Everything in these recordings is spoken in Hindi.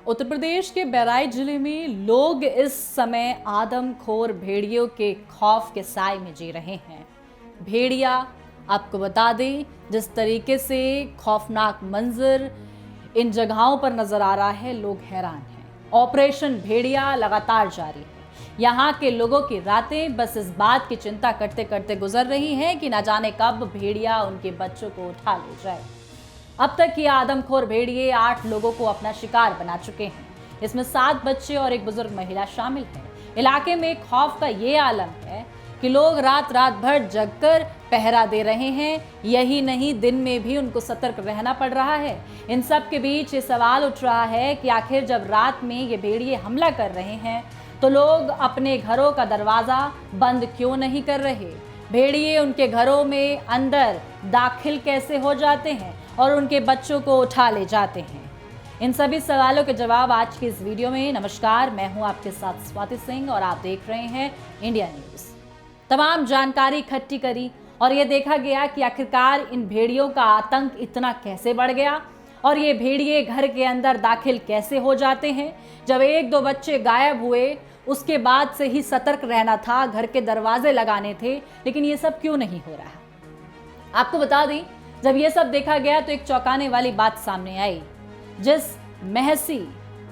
उत्तर प्रदेश के बहराइच जिले में लोग इस समय आदमखोर भेड़ियों के खौफ के साए में जी रहे हैं। भेड़िया, आपको बता दें, जिस तरीके से खौफनाक मंजर इन जगहों पर नजर आ रहा है, लोग हैरान हैं। ऑपरेशन भेड़िया लगातार जारी है। यहाँ के लोगों की रातें बस इस बात की चिंता करते करते गुजर रही हैं कि न जाने कब भेड़िया उनके बच्चों को उठा ले जाए। अब तक ये आदमखोर भेड़िए 8 लोगों को अपना शिकार बना चुके हैं। इसमें 7 बच्चे और एक बुजुर्ग महिला शामिल है। इलाके में खौफ का ये आलम है कि लोग रात भर जगकर पहरा दे रहे हैं। यही नहीं, दिन में भी उनको सतर्क रहना पड़ रहा है। इन सब के बीच ये सवाल उठ रहा है कि आखिर जब रात में ये भेड़िए हमला कर रहे हैं तो लोग अपने घरों का दरवाजा बंद क्यों नहीं कर रहे? भेड़िए उनके घरों में अंदर दाखिल कैसे हो जाते हैं और उनके बच्चों को उठा ले जाते हैं? इन सभी सवालों के जवाब आज की इस वीडियो में। नमस्कार, मैं हूं आपके साथ स्वाति सिंह और आप देख रहे हैं इंडिया न्यूज। तमाम जानकारी इकट्ठी करी और ये देखा गया कि आखिरकार इन भेड़ियों का आतंक इतना कैसे बढ़ गया और ये भेड़िए घर के अंदर दाखिल कैसे हो जाते हैं। जब 1-2 बच्चे गायब हुए उसके बाद से ही सतर्क रहना था, घर के दरवाजे लगाने थे, लेकिन ये सब क्यों नहीं हो रहा? आपको बता दें, जब ये सब देखा गया तो एक चौंकाने वाली बात सामने आई। जिस महसी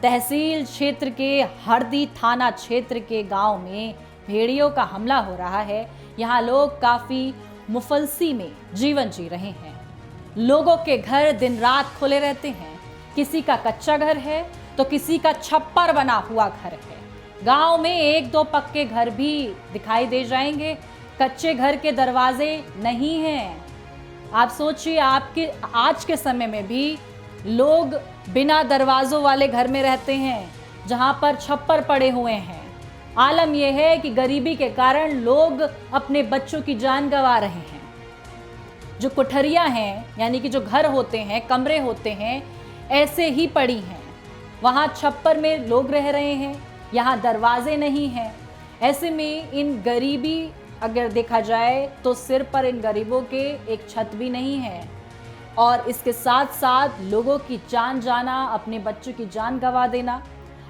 तहसील क्षेत्र के हरदी थाना क्षेत्र के गांव में भेड़ियों का हमला हो रहा है, यहाँ लोग काफी मुफलसी में जीवन जी रहे हैं। लोगों के घर दिन रात खुले रहते हैं। किसी का कच्चा घर है तो किसी का छप्पर बना हुआ घर है। गांव में 1-2 पक्के घर भी दिखाई दे जाएंगे, कच्चे घर के दरवाजे नहीं हैं। आप सोचिए, आपके आज के समय में भी लोग बिना दरवाजों वाले घर में रहते हैं जहां पर छप्पर पड़े हुए हैं। आलम यह है कि गरीबी के कारण लोग अपने बच्चों की जान गंवा रहे हैं। जो कोठरियां हैं, यानी कि जो घर होते हैं, कमरे होते हैं, ऐसे ही पड़ी हैं। वहां छप्पर में लोग रह रहे हैं, यहाँ दरवाजे नहीं हैं। ऐसे में इन गरीबी अगर देखा जाए तो सिर पर इन गरीबों के एक छत भी नहीं है और इसके साथ साथ लोगों की जान जाना, अपने बच्चों की जान गंवा देना।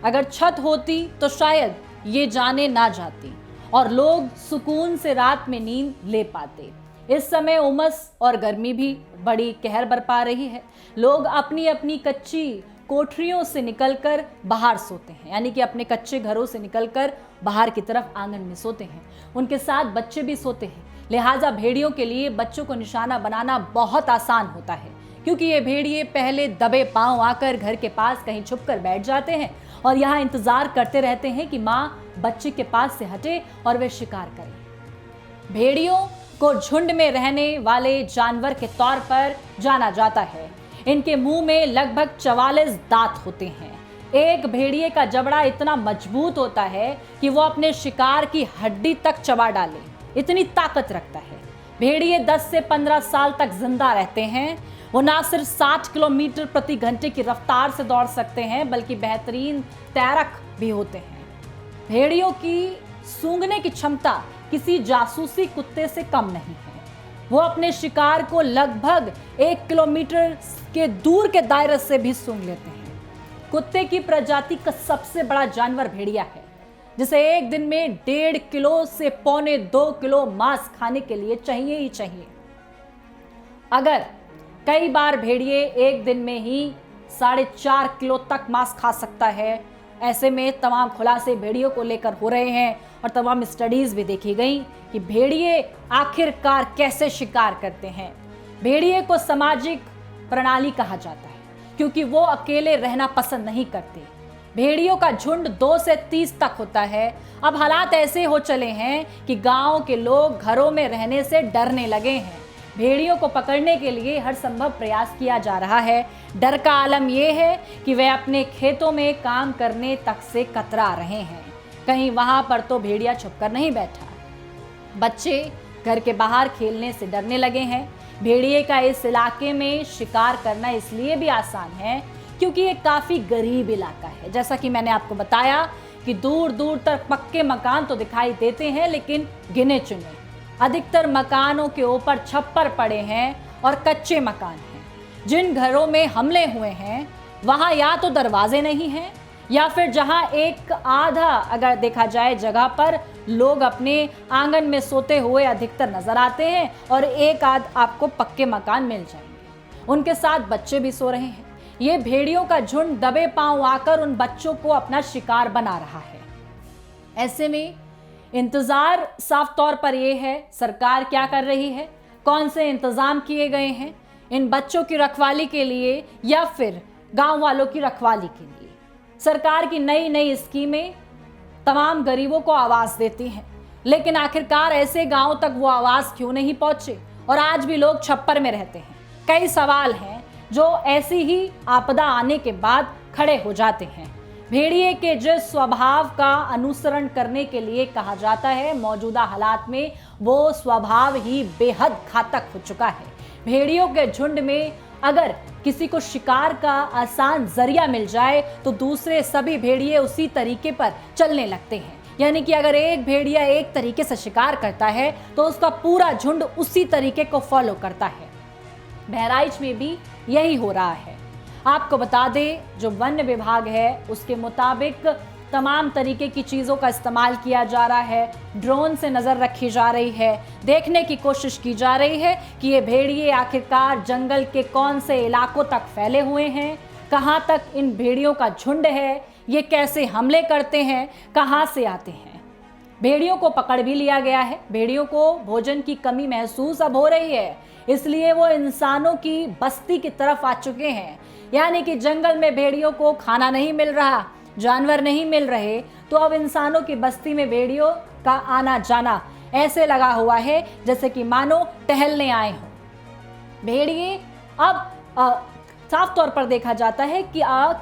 अगर छत होती तो शायद ये जाने ना जाती और लोग सुकून से रात में नींद ले पाते। इस समय उमस और गर्मी भी बड़ी कहर बरपा रही है। लोग अपनी अपनी कच्ची कोठरियों से निकलकर बाहर सोते हैं, यानी कि अपने कच्चे घरों से निकलकर बाहर की तरफ आंगन में सोते हैं। उनके साथ बच्चे भी सोते हैं। लिहाजा भेड़ियों के लिए बच्चों को निशाना बनाना बहुत आसान होता है, क्योंकि ये भेड़िए पहले दबे पांव आकर घर के पास कहीं छुपकर बैठ जाते हैं और यहाँ इंतजार करते रहते हैं कि माँ बच्चे के पास से हटे और वे शिकार करें। भेड़ियों को झुंड में रहने वाले जानवर के तौर पर जाना जाता है। इनके मुंह में लगभग 44 दांत होते हैं। एक भेड़िए का जबड़ा इतना मजबूत होता है कि वो अपने शिकार की हड्डी तक चबा डाले, इतनी ताकत रखता है। भेड़िए 10 से 15 साल तक जिंदा रहते हैं। वो ना सिर्फ 60 किलोमीटर प्रति घंटे की रफ्तार से दौड़ सकते हैं, बल्कि बेहतरीन तैरक भी होते हैं। भेड़ियों की सूंघने की क्षमता किसी जासूसी कुत्ते से कम नहीं है। वो अपने शिकार को लगभग 1 किलोमीटर के दूर के दायरे से भी सूंघ लेते हैं। कुत्ते की प्रजाति का सबसे बड़ा जानवर भेड़िया है, जिसे एक दिन में 1.5 किलो से 1.25 किलो मांस खाने के लिए चाहिए ही चाहिए। अगर कई बार भेड़िए एक दिन में ही 4.5 किलो तक मांस खा सकता है। ऐसे में तमाम खुलासे भेड़ियों को लेकर हो रहे हैं और तमाम स्टडीज भी देखी गई कि भेड़िए आखिरकार कैसे शिकार करते हैं। भेड़िए को सामाजिक प्रणाली कहा जाता है क्योंकि वो अकेले रहना पसंद नहीं करते। भेड़ियों का झुंड 2 से 30 तक होता है। अब हालात ऐसे हो चले हैं कि गांव के लोग घरों में रहने से डरने लगे हैं। भेड़ियों को पकड़ने के लिए हर संभव प्रयास किया जा रहा है। डर का आलम यह है कि वे अपने खेतों में काम करने तक से कतरा रहे हैं। कहीं वहां पर तो भेड़िया छुपकर नहीं बैठा। बच्चे घर के बाहर खेलने से डरने लगे हैं। भेड़िए का इस इलाके में शिकार करना इसलिए भी आसान है क्योंकि ये काफी गरीब इलाका है। जैसा कि मैंने आपको बताया कि दूर दूर तक पक्के मकान तो दिखाई देते हैं, लेकिन गिने चुने। अधिकतर मकानों के ऊपर छप्पर पड़े हैं और कच्चे मकान हैं। जिन घरों में हमले हुए हैं वहां या तो दरवाजे नहीं हैं, या फिर जहां एक आधा अगर देखा जाए जगह पर लोग अपने आंगन में सोते हुए अधिकतर नजर आते हैं, और एक आध आपको पक्के मकान मिल जाएंगे। उनके साथ बच्चे भी सो रहे हैं। ये भेड़ियों का झुंड दबे पांव आकर उन बच्चों को अपना शिकार बना रहा है। ऐसे में इंतजार साफ तौर पर यह है, सरकार क्या कर रही है, कौन से इंतजाम किए गए हैं इन बच्चों की रखवाली के लिए या फिर गांव वालों की रखवाली के लिए। सरकार की नई नई स्कीमें तमाम गरीबों को आवाज देती हैं, लेकिन आखिरकार ऐसे गांव तक वो आवाज क्यों नहीं पहुंचे और आज भी लोग छप्पर में रहते हैं। कई सवाल हैं जो ऐसी ही आपदा आने के बाद खड़े हो जाते हैं। भेड़िए के जिस स्वभाव का अनुसरण करने के लिए कहा जाता है, मौजूदा हालात में वो स्वभाव ही बेहद घातक हो चुका है। भेड़ियों के झुंड में अगर किसी को शिकार का आसान जरिया मिल जाए तो दूसरे सभी भेड़िए उसी तरीके पर चलने लगते हैं। यानी कि अगर एक भेड़िया एक तरीके से शिकार करता है तो उसका पूरा झुंड उसी तरीके को फॉलो करता है। बहराइच में भी यही हो रहा है। आपको बता दें, जो वन विभाग है उसके मुताबिक तमाम तरीके की चीज़ों का इस्तेमाल किया जा रहा है। ड्रोन से नज़र रखी जा रही है, देखने की कोशिश की जा रही है कि ये भेड़िए आखिरकार जंगल के कौन से इलाकों तक फैले हुए हैं, कहाँ तक इन भेड़ियों का झुंड है, ये कैसे हमले करते हैं, कहाँ से आते हैं। भेड़ियों को पकड़ भी लिया गया है। भेड़ियों को भोजन की कमी महसूस अब हो रही है, इसलिए वो इंसानों की बस्ती की तरफ आ चुके हैं। यानी कि जंगल में भेड़ियों को खाना नहीं मिल रहा, जानवर नहीं मिल रहे, तो अब इंसानों की बस्ती में भेड़ियों का आना जाना ऐसे लगा हुआ है जैसे कि मानो टहलने आए हों। भेड़िए अब साफ तौर पर देखा जाता है कि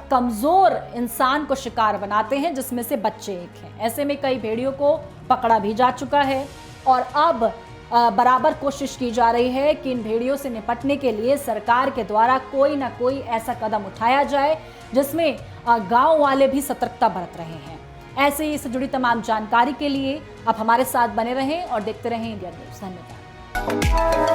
कमजोर इंसान को शिकार बनाते हैं, जिसमें से बच्चे एक हैं। ऐसे में कई भेड़ियों को पकड़ा भी जा चुका है और अब बराबर कोशिश की जा रही है कि इन भेड़ियों से निपटने के लिए सरकार के द्वारा कोई ना कोई ऐसा कदम उठाया जाए जिसमें गांव वाले भी सतर्कता बरत रहे हैं। ऐसे ही इससे जुड़ी तमाम जानकारी के लिए आप हमारे साथ बने रहें और देखते रहें इंडिया न्यूज़। धन्यवाद।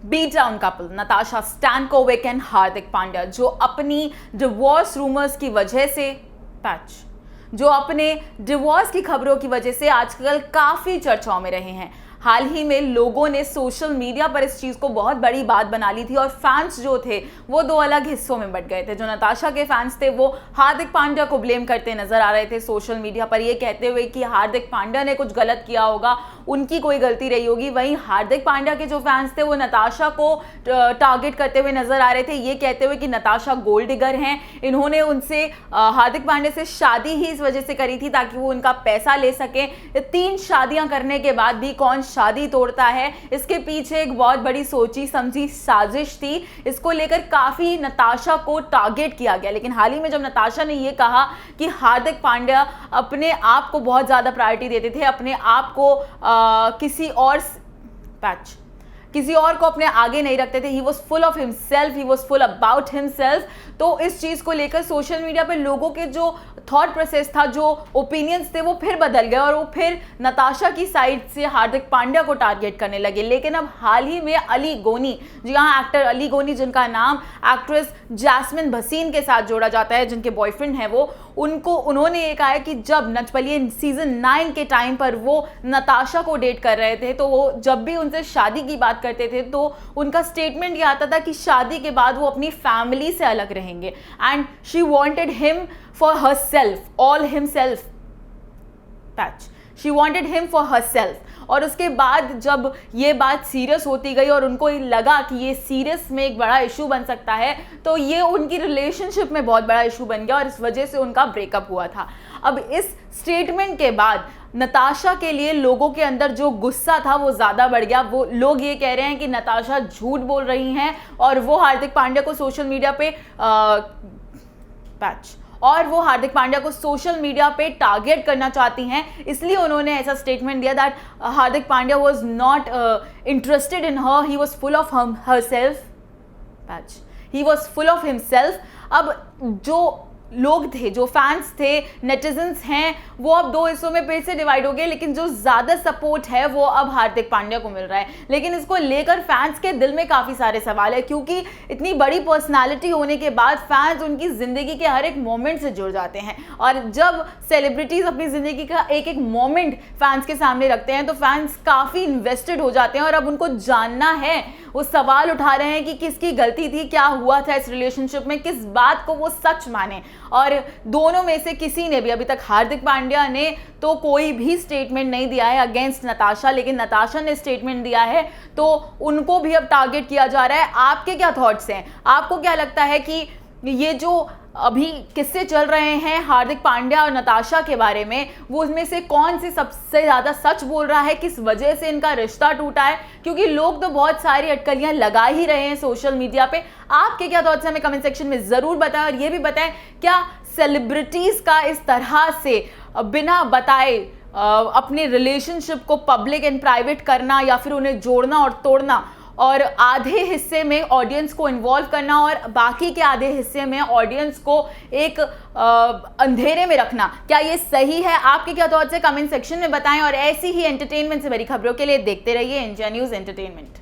Beat down couple Natasha Stankovic and Hardik Pandya, जो अपनी डिवोर्स रूमर्स की वजह से जो अपने डिवोर्स की खबरों की वजह से आजकल काफी चर्चाओं में रहे हैं। हाल ही में लोगों ने सोशल मीडिया पर इस चीज़ को बहुत बड़ी बात बना ली थी और फैंस जो थे वो दो अलग हिस्सों में बंट गए थे। जो नताशा के फैंस थे वो हार्दिक पांड्या को ब्लेम करते नजर आ रहे थे सोशल मीडिया पर, ये कहते हुए कि हार्दिक पांड्या ने कुछ गलत किया होगा, उनकी कोई गलती रही होगी। वहीं हार्दिक पांड्या के जो फैंस थे वो नताशा को टारगेट करते हुए नजर आ रहे थे, ये कहते हुए कि नताशा गोल्ड डिगर हैं, इन्होंने उनसे हार्दिक पांड्या से शादी ही इस वजह से करी थी ताकि वो उनका पैसा ले सके। 3 शादियां करने के बाद भी कौन शादी तोड़ता है, इसके पीछे एक बहुत बड़ी सोची समझी साजिश थी। इसको लेकर काफी नताशा को टारगेट किया गया, लेकिन हाल ही में जब नताशा ने यह कहा कि हार्दिक पांड्या अपने आप को बहुत ज्यादा प्रायोरिटी देते थे, अपने आप को किसी और को अपने आगे नहीं रखते थे, he was full of himself, he was full about himself, तो इस चीज को लेकर सोशल मीडिया पे लोगों के जो थॉट प्रोसेस था, जो ओपिनियंस थे, वो फिर बदल गए और वो फिर नताशा की साइड से हार्दिक पांड्या को टारगेट करने लगे। लेकिन अब हाल ही में अली गोनी, जी हाँ, एक्टर अली गोनी, जिनका नाम एक्ट्रेस जैस्मिन भसीन के साथ जोड़ा जाता है, जिनके बॉयफ्रेंड है वो, उन्होंने ये कहा है कि जब नच बलिए सीजन 9 के टाइम पर वो नताशा को डेट कर रहे थे, तो वो जब भी उनसे शादी की बात करते थे तो उनका स्टेटमेंट ये आता था कि शादी के बाद वो अपनी फैमिली से अलग रहेंगे and she wanted him for herself, all himself she wanted him for herself. और उसके बाद जब ये बात सीरियस होती गई और उनको लगा कि ये सीरियस में एक बड़ा इशू बन सकता है, तो ये उनकी रिलेशनशिप में बहुत बड़ा इशू बन गया और इस वजह से उनका ब्रेकअप हुआ था। अब इस स्टेटमेंट के बाद नताशा के लिए लोगों के अंदर जो गुस्सा था वो ज़्यादा बढ़ गया। वो लोग ये कह रहे हैं कि नताशा झूठ बोल रही हैं और वो हार्दिक पांड्या को सोशल मीडिया पे टारगेट करना चाहती हैं, इसलिए उन्होंने ऐसा स्टेटमेंट दिया that Hardik Pandya was not interested in her, he was full of herself, he was full of himself. अब जो लोग थे, जो फैंस थे, नेटिजन्स हैं, वो अब 2 हिस्सों में फिर से डिवाइड हो गए, लेकिन जो ज़्यादा सपोर्ट है वो अब हार्दिक पांड्या को मिल रहा है। लेकिन इसको लेकर फैंस के दिल में काफ़ी सारे सवाल है, क्योंकि इतनी बड़ी पर्सनालिटी होने के बाद फैंस उनकी ज़िंदगी के हर एक मोमेंट से जुड़ जाते हैं और जब सेलिब्रिटीज़ अपनी ज़िंदगी का एक एक मोमेंट फैंस के सामने रखते हैं तो फैंस काफ़ी इन्वेस्टेड हो जाते हैं और अब उनको जानना है, वो सवाल उठा रहे हैं कि किसकी गलती थी, क्या हुआ था इस रिलेशनशिप में, किस बात को वो सच माने। और दोनों में से किसी ने भी, अभी तक हार्दिक पांड्या ने तो कोई भी स्टेटमेंट नहीं दिया है अगेंस्ट नताशा, लेकिन नताशा ने स्टेटमेंट दिया है तो उनको भी अब टारगेट किया जा रहा है। आपके क्या थॉट्स हैं? आपको क्या लगता है कि ये जो अभी किस्से चल रहे हैं हार्दिक पांड्या और नताशा के बारे में, वो उसमें से कौन सी सबसे ज़्यादा सच बोल रहा है, किस वजह से इनका रिश्ता टूटा है? क्योंकि लोग तो बहुत सारी अटकलियां लगा ही रहे हैं सोशल मीडिया पे। आपके क्या थॉट्स हैं हमें कमेंट सेक्शन में ज़रूर बताएं और ये भी बताएं क्या सेलिब्रिटीज़ का इस तरह से बिना बताए अपने रिलेशनशिप को पब्लिक एंड प्राइवेट करना या फिर उन्हें जोड़ना और तोड़ना और आधे हिस्से में ऑडियंस को इन्वॉल्व करना और बाकी के आधे हिस्से में ऑडियंस को एक अंधेरे में रखना, क्या ये सही है? आपके क्या थॉट्स है कमेंट सेक्शन में बताएं और ऐसी ही एंटरटेनमेंट से भरी खबरों के लिए देखते रहिए इंडिया न्यूज़ एंटरटेनमेंट।